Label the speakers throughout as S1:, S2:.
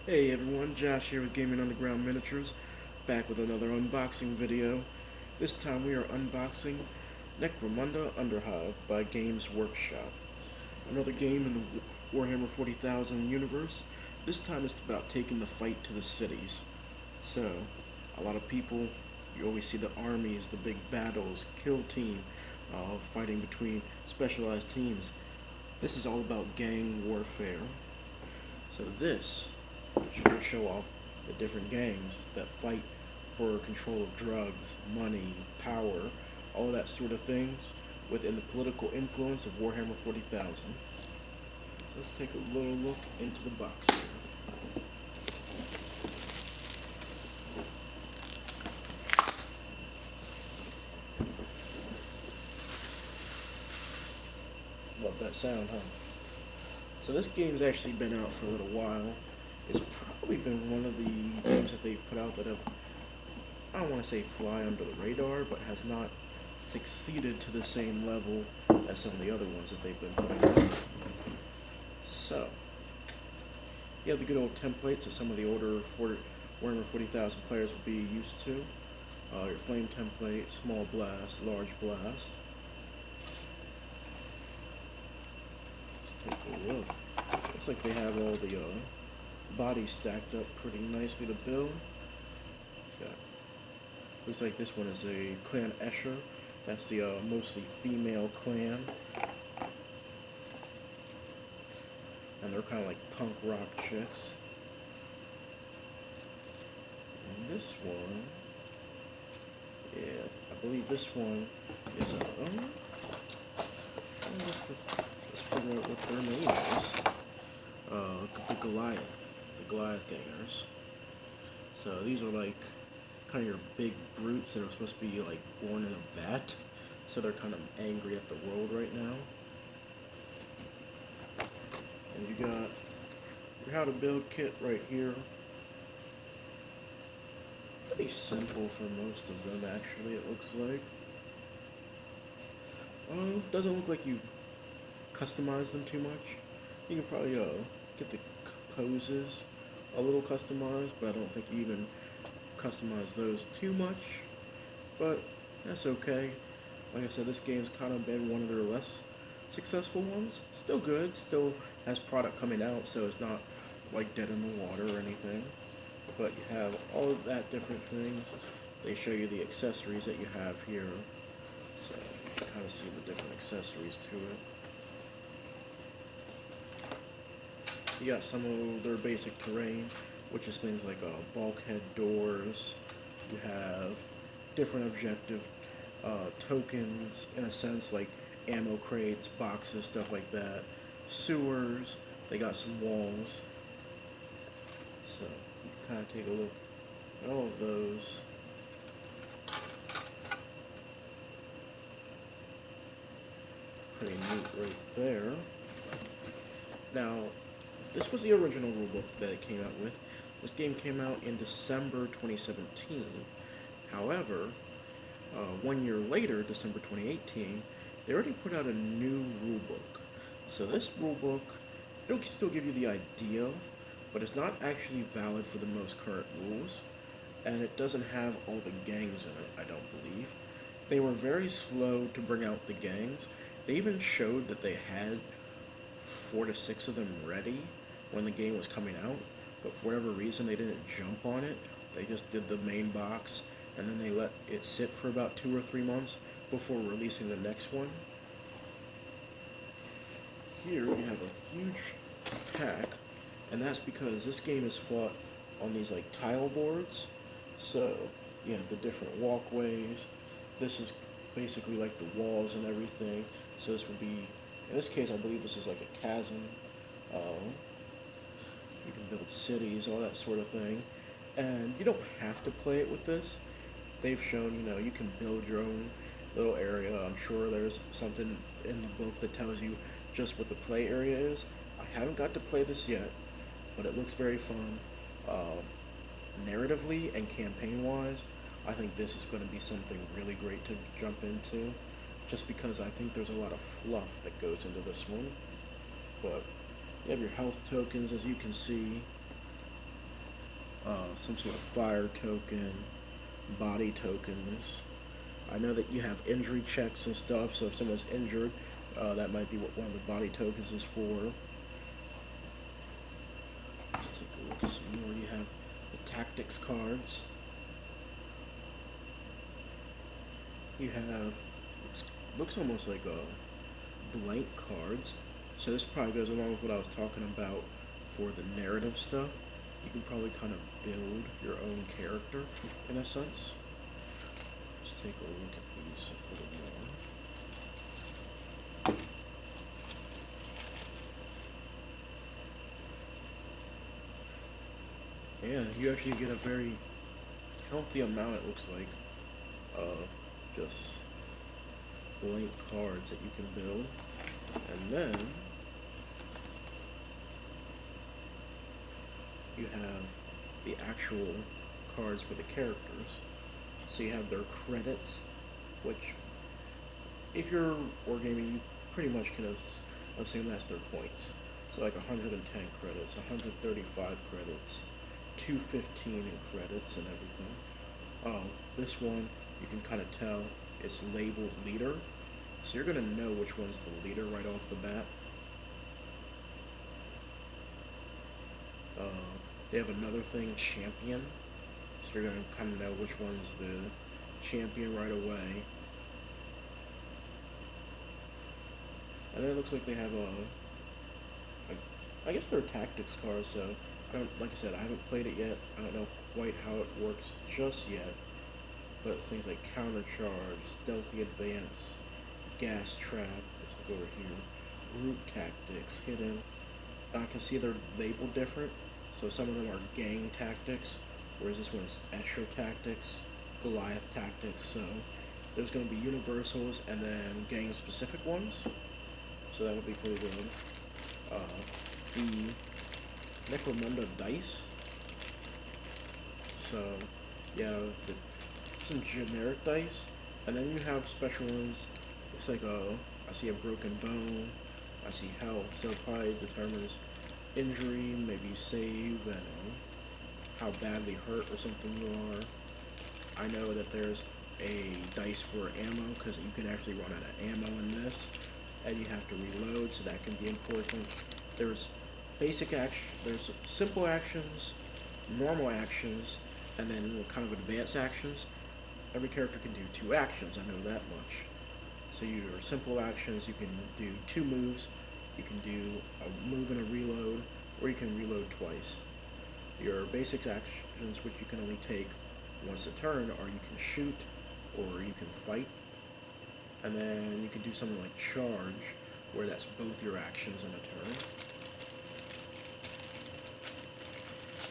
S1: Hey everyone, Josh here with Gaming Underground Miniatures, back with another unboxing video. This time we are unboxing Necromunda Underhive by Games Workshop. Another game in the Warhammer 40,000 universe. This time it's about taking the fight to the cities. So, a lot of people, you always see the armies, the big battles, kill team, fighting between specialized teams. This is all about gang warfare. So this should show off the different gangs that fight for control of drugs, money, power, all that sort of things within the political influence of Warhammer 40,000. So let's take a little look into the box here. Love that sound, huh? So this game's actually been out for a little while. It's probably been one of the games that they've put out that have, I don't want to say fly under the radar, but has not succeeded to the same level as some of the other ones that they've been putting out. So, you have the good old templates that some of the older Warhammer 40,000 players will be used to. Your flame template, small blast, large blast. Let's take a look. Looks like they have all the bodies stacked up pretty nicely to build. Got, looks like this one is a Clan Escher. That's the mostly female clan. And they're kind of like punk rock chicks. And this one, yeah, I believe this one is let's figure out what their name is. The Goliath gangers. So these are like kind of your big brutes that are supposed to be like born in a vat. So they're kind of angry at the world right now. And you got your how to build kit right here. Pretty simple for most of them actually, it looks like. Doesn't look like you customize them too much. You can probably get the poses a little customized, but I don't think you even customize those too much. But that's okay. Like I said, this game's kind of been one of their less successful ones. Still good, still has product coming out, so it's not like dead in the water or anything. But you have all of that different things. They show you the accessories that you have here. So you can kind of see the different accessories to it. You got some of their basic terrain, which is things like bulkhead doors. You have different objective tokens, in a sense, like ammo crates, boxes, stuff like that. Sewers. They got some walls. So you can kind of take a look at all of those. Pretty neat right there. Now, this was the original rulebook that it came out with. This game came out in December 2017. However, 1 year later, December 2018, they already put out a new rulebook. So this rulebook, it'll still give you the idea, but it's not actually valid for the most current rules, and it doesn't have all the gangs in it, I don't believe. They were very slow to bring out the gangs. They even showed that they had 4 to 6 of them ready when the game was coming out, but for whatever reason they didn't jump on it. They just did the main box, and then they let it sit for about 2 or 3 months before releasing the next one. Here you have a huge pack, and that's because this game is fought on these like tile boards. So you have the different walkways. This is basically like the walls and everything. So this would be, in this case, I believe this is like a chasm. You can build cities, all that sort of thing. And you don't have to play it with this. They've shown, you can build your own little area. I'm sure there's something in the book that tells you just what the play area is. I haven't got to play this yet, but it looks very fun. Narratively and campaign-wise, I think this is going to be something really great to jump into, just because I think there's a lot of fluff that goes into this one. But you have your health tokens, as you can see. some sort of fire token, body tokens. I know that you have injury checks and stuff, so if someone's injured, that might be what one of the body tokens is for. Let's take a look at some more. You have the tactics cards. You have, looks almost like blank cards. So this probably goes along with what I was talking about for the narrative stuff. You can probably kind of build your own character in a sense. Let's take a look at these a little more. Yeah, you actually get a very healthy amount, it looks like, of just blank cards that you can build. And then you have the actual cards for the characters. So you have their credits, which, if you're wargaming, you pretty much can assume that's their points. So like 110 credits, 135 credits, 215 in credits and everything. This one, you can kind of tell it's labeled leader. So you're going to know which one's the leader right off the bat. They have another thing, champion. So you're going to kind of know which one's the champion right away. And then it looks like they have I guess they're tactics cards, so like I said, I haven't played it yet. I don't know quite how it works just yet. But things like counter charge, stealthy advance, gas trap, let's go over here, group tactics, hidden. I can see they're labeled different. So some of them are gang tactics, whereas this one is Escher tactics, Goliath tactics. So there's going to be universals and then gang specific ones. So that would be pretty good. The Necromunda dice. So yeah, some generic dice, and then you have special ones. Looks like I see a broken bone, I see health, so it probably determines injury, maybe save, and how badly hurt or something you are. I know that there's a dice for ammo, because you can actually run out of ammo in this, and you have to reload, so that can be important. There's basic action, there's simple actions, normal actions, and then kind of advanced actions. Every character can do 2 actions, I know that much. So your simple actions, you can do 2 moves, you can do a move and a reload, or you can reload twice. Your basic actions, which you can only take once a turn, are you can shoot, or you can fight. And then you can do something like charge, where that's both your actions in a turn.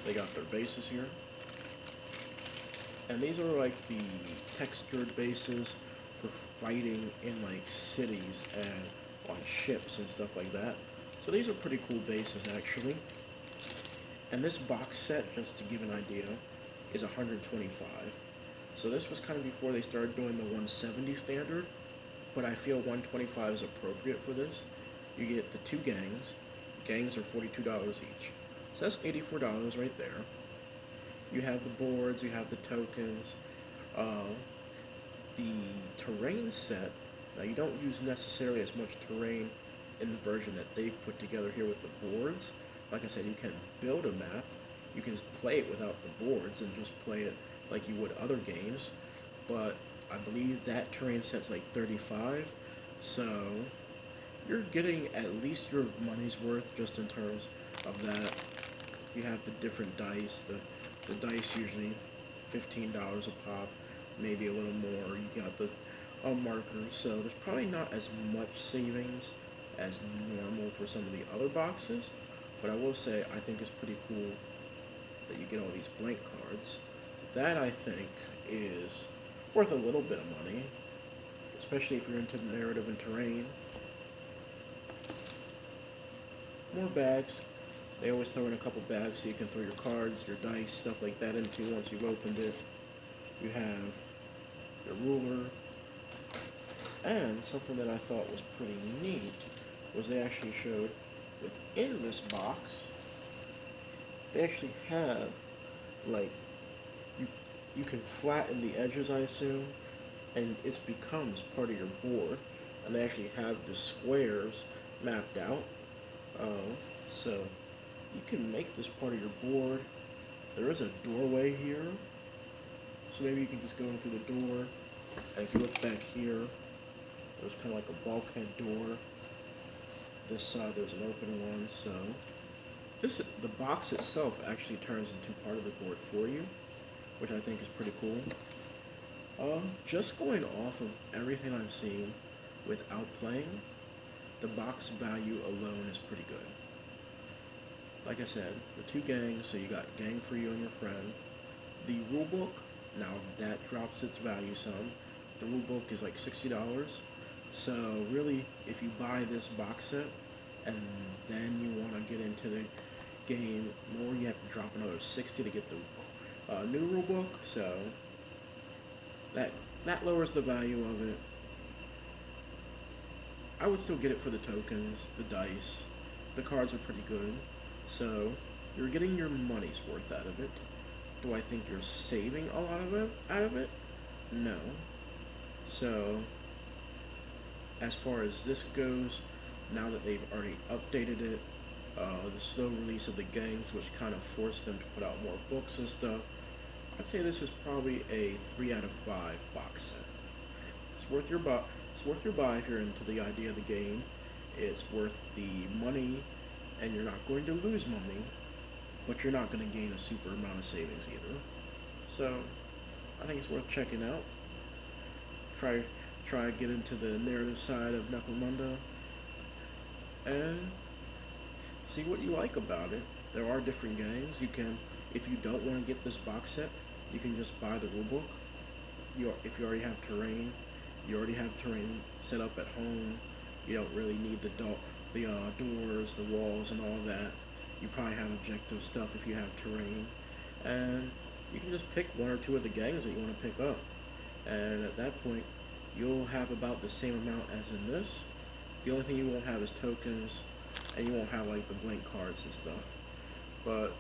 S1: They got their bases here. And these are like the textured bases for fighting in like cities and on ships and stuff like that. So these are pretty cool bases actually. And this box set, just to give an idea, is 125. So this was kind of before they started doing the 170 standard, but I feel 125 is appropriate for this. You get the 2 gangs. Gangs are $42 each. So that's $84 right there. You have the boards, you have the tokens, the terrain set. Now you don't use necessarily as much terrain in the version that they've put together here with the boards. Like I said, you can build a map, you can play it without the boards and just play it like you would other games, but I believe that terrain set's like 35, so you're getting at least your money's worth just in terms of that. You have the different dice, the dice usually $15 a pop, maybe a little more. You got the markers, so there's probably not as much savings as normal for some of the other boxes, but I will say I think it's pretty cool that you get all these blank cards. That I think is worth a little bit of money, especially if you're into narrative and terrain. More bags. They always throw in a couple bags so you can throw your cards, your dice, stuff like that into once you've opened it. You have your ruler. And something that I thought was pretty neat was they actually showed within this box, they actually have like you you can flatten the edges, I assume, and it becomes part of your board. And they actually have the squares mapped out. Uh, so you can make this part of your board. There is a doorway here, so maybe you can just go in through the door. And if you look back here, there's kind of like a bulkhead door. This side there's an open one, so the box itself actually turns into part of the board for you, which I think is pretty cool. Just going off of everything I've seen without playing, the box value alone is pretty good. Like I said, the two gangs, so you got gang for you and your friend. The rulebook, now that drops its value some. The rulebook is like $60. So really, if you buy this box set and then you want to get into the game more, you have to drop another 60 to get the new rulebook. So that lowers the value of it. I would still get it for the tokens, the dice. The cards are pretty good. So you're getting your money's worth out of it. Do I think you're saving a lot of it out of it? No. So as far as this goes, now that they've already updated it, the slow release of the gangs, which kind of forced them to put out more books and stuff, I'd say this is probably a 3 out of 5 box set. It's worth your buy. It's worth your buy if you're into the idea of the game. It's worth the money, and you're not going to lose money, but you're not going to gain a super amount of savings either. So I think it's worth checking out. Try to get into the narrative side of Necromunda and see what you like about it. There are different gangs. You can, if you don't want to get this box set, you can just buy the rulebook. If you already have terrain, you already have terrain set up at home. You don't really need the doors, the walls, and all that. You probably have objective stuff if you have terrain, and you can just pick one or two of the gangs that you want to pick up. And at that point, you'll have about the same amount as in this. The only thing you won't have is tokens, and you won't have like the blank cards and stuff. But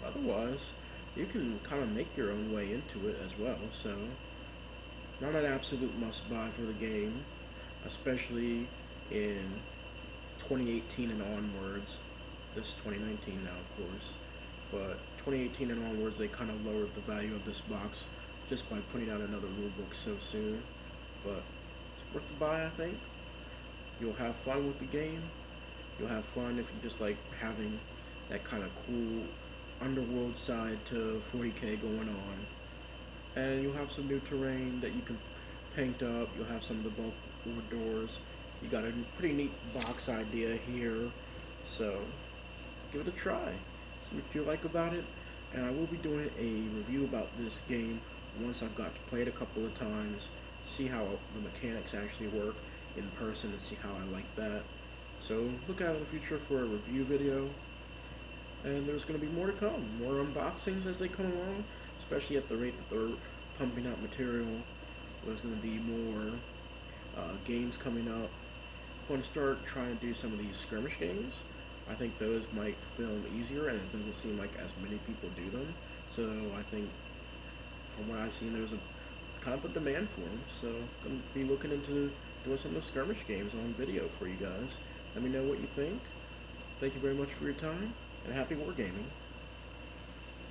S1: otherwise, you can kind of make your own way into it as well. So not an absolute must-buy for the game, especially in 2018 and onwards. This is 2019 now, of course, but 2018 and onwards, they kind of lowered the value of this box just by putting out another rulebook so soon. But it's worth the buy, I think. You'll have fun with the game. You'll have fun if you just like having that kind of cool underworld side to 40k going on. And you'll have some new terrain that you can paint up. You'll have some of the bulk doors. You got a pretty neat box idea here. So give it a try. See what you like about it. And I will be doing a review about this game once I've got to play it a couple of times, see how the mechanics actually work in person, and see how I like that. So look out in the future for a review video. And there's going to be more to come. More unboxings as they come along, especially at the rate that they're pumping out material. There's going to be more games coming up. I'm going to start trying to do some of these skirmish games. I think those might film easier, and it doesn't seem like as many people do them. So I think, from what I've seen, there's kind of a demand for them. So I'm going to be looking into doing some of the skirmish games on video for you guys. Let me know what you think. Thank you very much for your time, and happy wargaming.